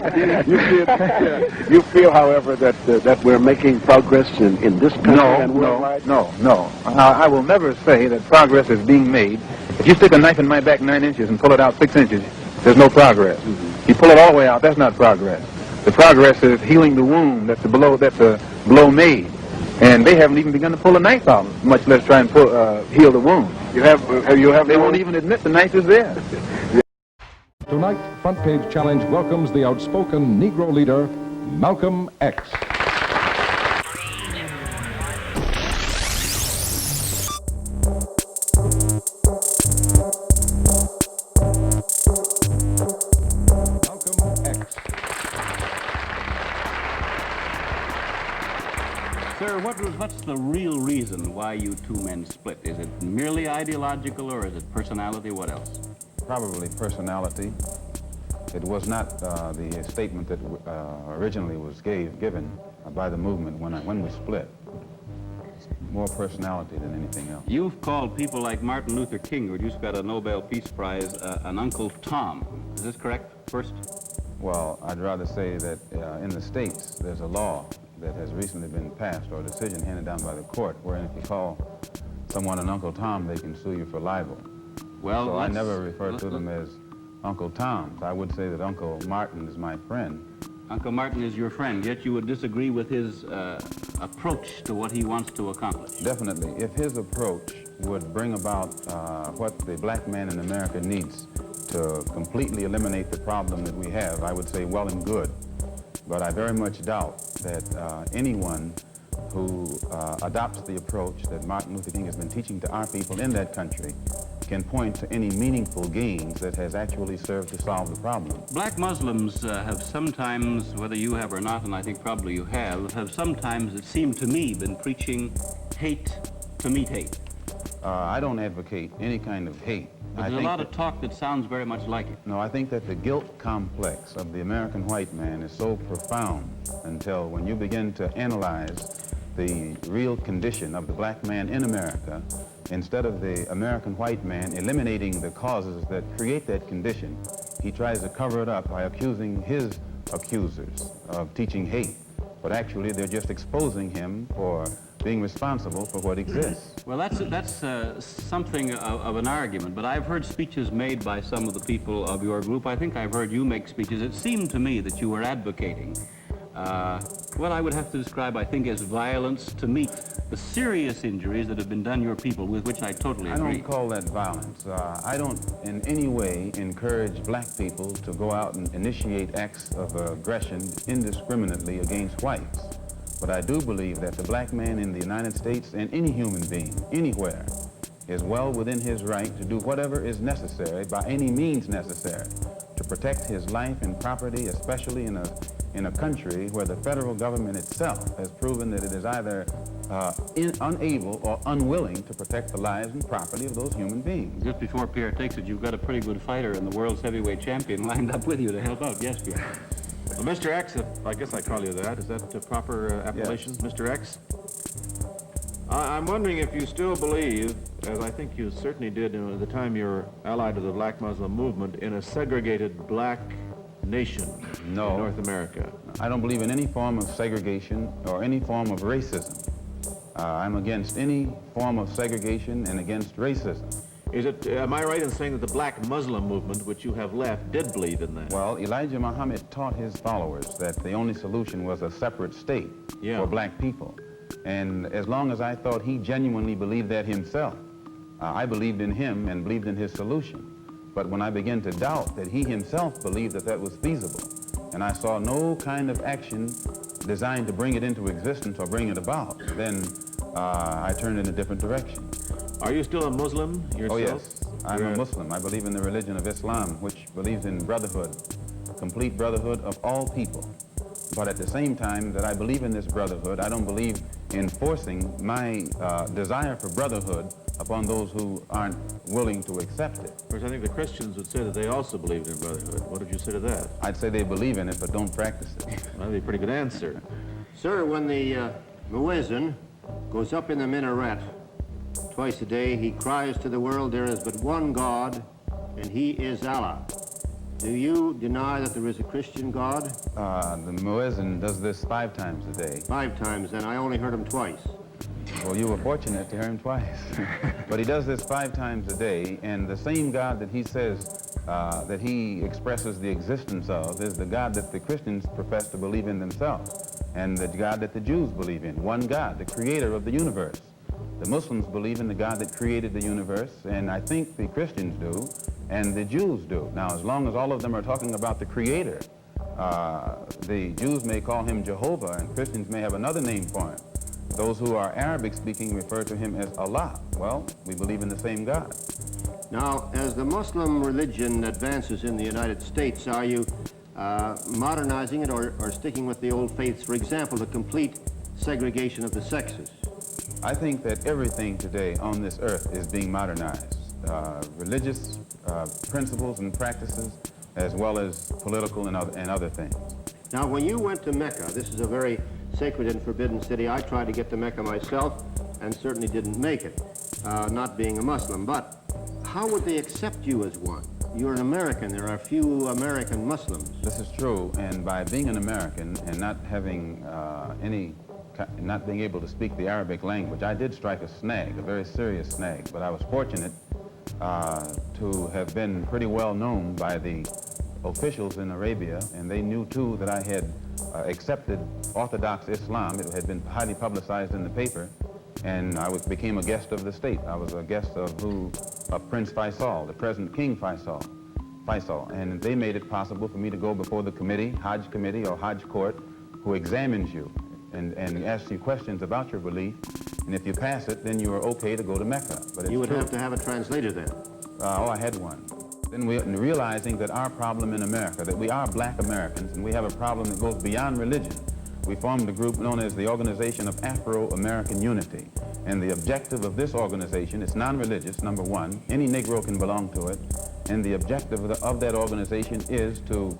You feel, however, that we're making progress in this country and worldwide? No. I will never say that progress is being made. If you stick a knife in my back 9 inches and pull it out 6 inches, there's no progress. If you pull it all the way out, that's not progress. The progress is healing the wound that's a blow made. And they haven't even begun to pull a knife out, much less try and heal the wound. They won't even admit the knife is there. Tonight, Front Page Challenge welcomes the outspoken Negro leader, Malcolm X. Malcolm X. Sir, what's the real reason why you two men split? Is it merely ideological, or is it personality? What else? Probably personality. It was not the statement that originally was given by the movement when we split. It's more personality than anything else. You've called people like Martin Luther King, who just got a Nobel Peace Prize, an Uncle Tom. Is this correct, first? Well, I'd rather say that in the States, there's a law that has recently been passed, or a decision handed down by the court, wherein if you call someone an Uncle Tom, they can sue you for libel. Well, so I never refer to them as Uncle Toms. I would say that Uncle Martin is my friend. Uncle Martin is your friend, yet you would disagree with his approach to what he wants to accomplish. Definitely. If his approach would bring about what the black man in America needs to completely eliminate the problem that we have, I would say well and good. But I very much doubt that anyone who adopts the approach that Martin Luther King has been teaching to our people in that country can point to any meaningful gains that has actually served to solve the problem. Black Muslims have sometimes, whether you have or not, and I think probably you have sometimes, it seemed to me, been preaching hate to meet hate. I don't advocate any kind of hate. But there's a lot of talk that sounds very much like it. No, I think that the guilt complex of the American white man is so profound until when you begin to analyze the real condition of the black man in America, instead of the American white man eliminating the causes that create that condition, he tries to cover it up by accusing his accusers of teaching hate. But actually, they're just exposing him for being responsible for what exists. Well, that's something of an argument, but I've heard speeches made by some of the people of your group. I think I've heard you make speeches. It seemed to me that you were advocating what I would have to describe, I think, as violence to meet the serious injuries that have been done your people, with which I totally agree. I don't call that violence. I don't in any way encourage black people to go out and initiate acts of aggression indiscriminately against whites. But I do believe that the black man in the United States, and any human being, anywhere, is well within his right to do whatever is necessary, by any means necessary, to protect his life and property, especially in a country where the federal government itself has proven that it is either unable or unwilling to protect the lives and property of those human beings. Just before Pierre takes it, you've got a pretty good fighter and the world's heavyweight champion lined up with you to help out. Yes, Pierre. Well, Mr. X, I guess I call you that. Is that the proper appellation, Yes. Mr. X? I'm wondering if you still believe, as I think you certainly did at the time you were allied to the black Muslim movement, in a segregated black nation in North America. I don't believe in any form of segregation or any form of racism. I'm against any form of segregation and against racism. Am I right in saying that the black Muslim movement, which you have left, did believe in that? Well, Elijah Muhammad taught his followers that the only solution was a separate state for black people. And as long as I thought he genuinely believed that himself, I believed in him and believed in his solution. But when I began to doubt that he himself believed that that was feasible, and I saw no kind of action designed to bring it into existence or bring it about, then I turned in a different direction. Are you still a Muslim yourself? Oh, yes. I'm a Muslim. I believe in the religion of Islam, which believes in brotherhood, complete brotherhood of all people. But at the same time that I believe in this brotherhood, I don't believe in forcing my desire for brotherhood upon those who aren't willing to accept it. Of course, I think the Christians would say that they also believed in brotherhood. What would you say to that? I'd say they believe in it, but don't practice it. Well, that'd be a pretty good answer. Sir, when the muezzin goes up in the minaret twice a day, he cries to the world, there is but one God, and he is Allah. Do you deny that there is a Christian God? The muezzin does this 5 times a day. 5 times, and I only heard him twice. Well, you were fortunate to hear him twice. But he does this 5 times a day, and the same God that he says that he expresses the existence of is the God that the Christians profess to believe in themselves, and the God that the Jews believe in. One God, the creator of the universe. The Muslims believe in the God that created the universe, and I think the Christians do, and the Jews do. Now, as long as all of them are talking about the creator, the Jews may call him Jehovah, and Christians may have another name for him. Those who are Arabic speaking refer to him as Allah. Well, we believe in the same God. Now, as the Muslim religion advances in the United States, are you modernizing it or sticking with the old faiths? For example, the complete segregation of the sexes. I think that everything today on this earth is being modernized. Religious principles and practices, as well as political and other things. Now, when you went to Mecca, this is a very sacred and forbidden city. I tried to get to Mecca myself and certainly didn't make it, not being a Muslim. But how would they accept you as one? You're an American. There are few American Muslims. This is true, and by being an American and not having not being able to speak the Arabic language, I did strike a snag, a very serious snag, but I was fortunate to have been pretty well known by the officials in Arabia, and they knew too that I had accepted Orthodox Islam. It had been highly publicized in the paper, and I became a guest of the state. I was a guest of Prince Faisal, the present King Faisal, and they made it possible for me to go before the committee, Hajj committee or Hajj court, who examines you and asks you questions about your belief, and if you pass it, then you are okay to go to Mecca. But you would have to have a translator then. I had one. Then realizing that our problem in America, that we are black Americans, and we have a problem that goes beyond religion, we formed a group known as the Organization of Afro-American Unity. And the objective of this organization, it's non-religious, number one. Any Negro can belong to it. And the objective of that organization is to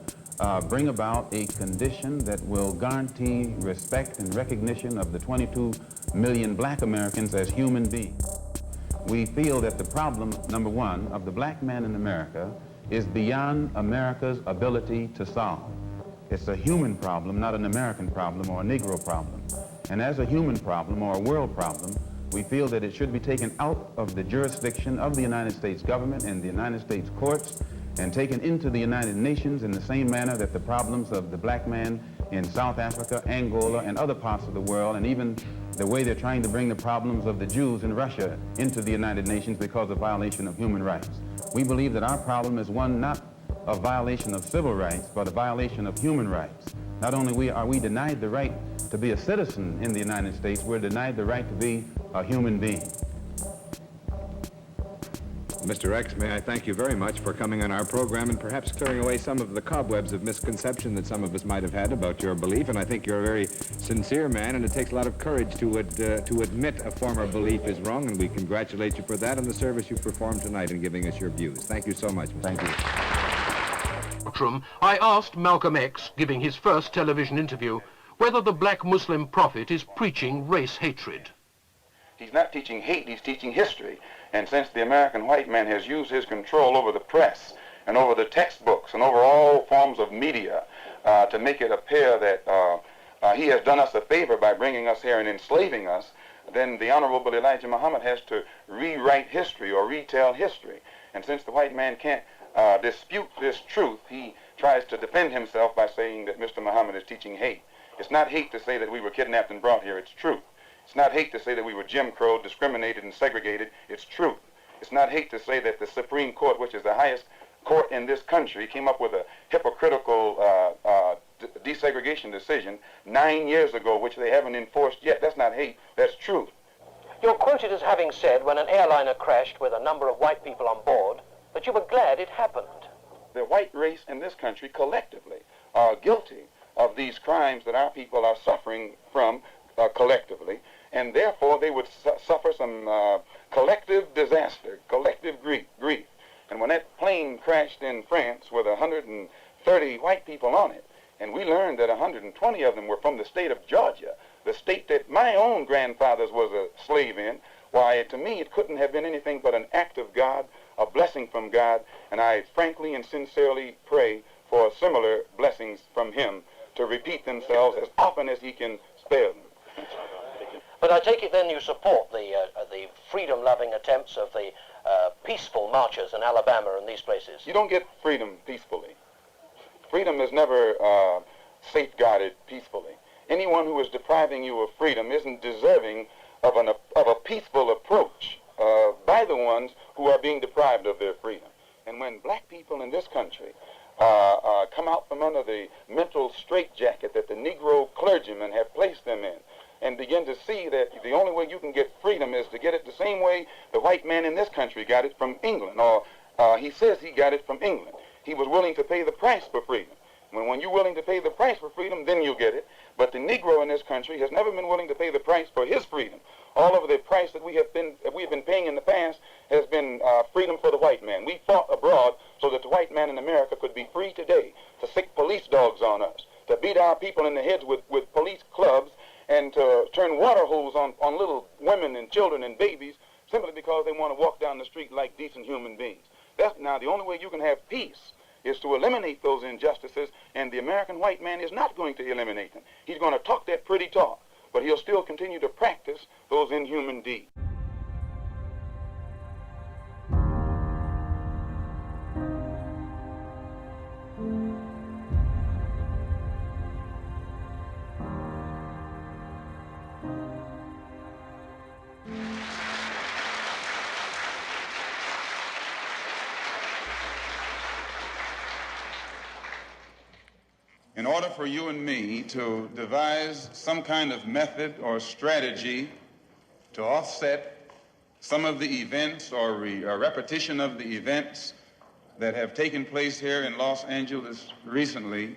bring about a condition that will guarantee respect and recognition of the 22 million black Americans as human beings. We feel that the problem, number one, of the black man in America is beyond America's ability to solve. It's a human problem, not an American problem or a Negro problem. And as a human problem or a world problem, we feel that it should be taken out of the jurisdiction of the United States government and the United States courts and taken into the United Nations in the same manner that the problems of the black man in South Africa, Angola, and other parts of the world, and even the way they're trying to bring the problems of the Jews in Russia into the United Nations because of violation of human rights. We believe that our problem is one not of violation of civil rights, but a violation of human rights. Not only are we denied the right to be a citizen in the United States, we're denied the right to be a human being. Mr. X, may I thank you very much for coming on our program and perhaps clearing away some of the cobwebs of misconception that some of us might have had about your belief. And I think you're a very sincere man, and it takes a lot of courage to admit a former belief is wrong, and we congratulate you for that and the service you performed tonight in giving us your views. Thank you so much, Mr. Thank you. I asked Malcolm X, giving his first television interview, whether the black Muslim prophet is preaching race hatred. He's not teaching hate, he's teaching history. And since the American white man has used his control over the press and over the textbooks and over all forms of media to make it appear that he has done us a favor by bringing us here and enslaving us, then the Honorable Elijah Muhammad has to rewrite history or retell history. And since the white man can't dispute this truth, he tries to defend himself by saying that Mr. Muhammad is teaching hate. It's not hate to say that we were kidnapped and brought here, it's truth. It's not hate to say that we were Jim Crow, discriminated and segregated, it's truth. It's not hate to say that the Supreme Court, which is the highest court in this country, came up with a hypocritical desegregation decision 9 years ago, which they haven't enforced yet. That's not hate, that's truth. You're quoted as having said when an airliner crashed with a number of white people on board that you were glad it happened. The white race in this country collectively are guilty of these crimes that our people are suffering from collectively, and therefore they would suffer some collective disaster, collective grief. And when that plane crashed in France with 130 white people on it, and we learned that 120 of them were from the state of Georgia, the state that my own grandfather was a slave in, why, to me, it couldn't have been anything but an act of God, a blessing from God, and I frankly and sincerely pray for similar blessings from him to repeat themselves as often as he can spare them. But I take it then you support the freedom-loving attempts of the peaceful marchers in Alabama and these places. You don't get freedom peacefully. Freedom is never safeguarded peacefully. Anyone who is depriving you of freedom isn't deserving of a peaceful approach by the ones who are being deprived of their freedom. And when black people in this country come out from under the mental straitjacket that the Negro clergymen have placed them in, and begin to see that the only way you can get freedom is to get it the same way the white man in this country got it from England, or he says he got it from England. He was willing to pay the price for freedom. When you're willing to pay the price for freedom, then you get it. But the Negro in this country has never been willing to pay the price for his freedom. All of the price that we have been paying in the past has been freedom for the white man. We fought abroad so that the white man in America could be free today to sick police dogs on us, to beat our people in the heads with police clubs, and to turn water hose on little women and children and babies simply because they want to walk down the street like decent human beings. Now, the only way you can have peace is to eliminate those injustices, and the American white man is not going to eliminate them. He's going to talk that pretty talk, but he'll still continue to practice those inhuman deeds. In order for you and me to devise some kind of method or strategy to offset some of the events or a repetition of the events that have taken place here in Los Angeles recently,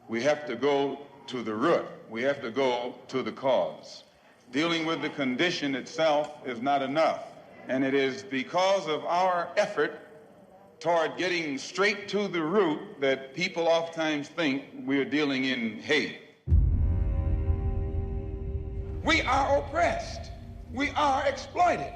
we have to go to the root. We have to go to the cause. Dealing with the condition itself is not enough, and it is because of our effort toward getting straight to the root that people oftentimes think we're dealing in hate. We are oppressed. We are exploited.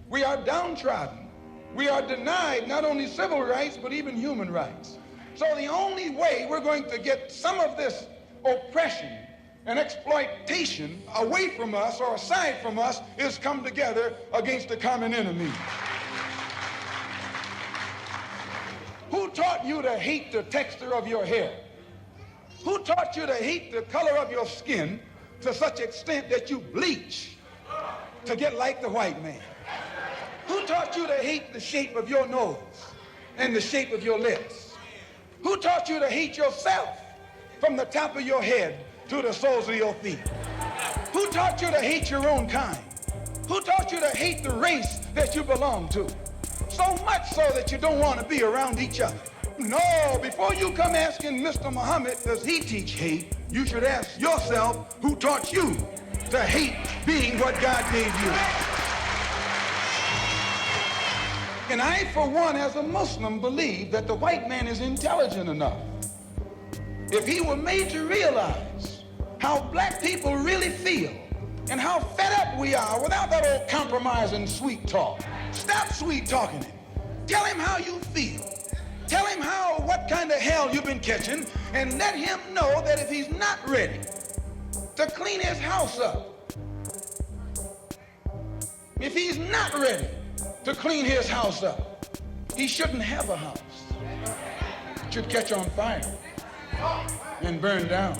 We are downtrodden. We are denied not only civil rights, but even human rights. So the only way we're going to get some of this oppression and exploitation away from us or aside from us is come together against the common enemy. Who taught you to hate the texture of your hair? Who taught you to hate the color of your skin to such extent that you bleach to get like the white man? Who taught you to hate the shape of your nose and the shape of your lips? Who taught you to hate yourself from the top of your head to the soles of your feet? Who taught you to hate your own kind? Who taught you to hate the race that you belong to? So much so that you don't want to be around each other. No, before you come asking Mr. Muhammad, does he teach hate, you should ask yourself, who taught you to hate being what God gave you? And I, for one, as a Muslim, believe that the white man is intelligent enough. If he were made to realize how black people really feel and how fed up we are without that old compromise and sweet talk. Stop sweet talking him. Tell him how you feel. Tell him what kind of hell you've been catching, and let him know that if he's not ready to clean his house up, if he's not ready to clean his house up, he shouldn't have a house. It should catch on fire and burn down.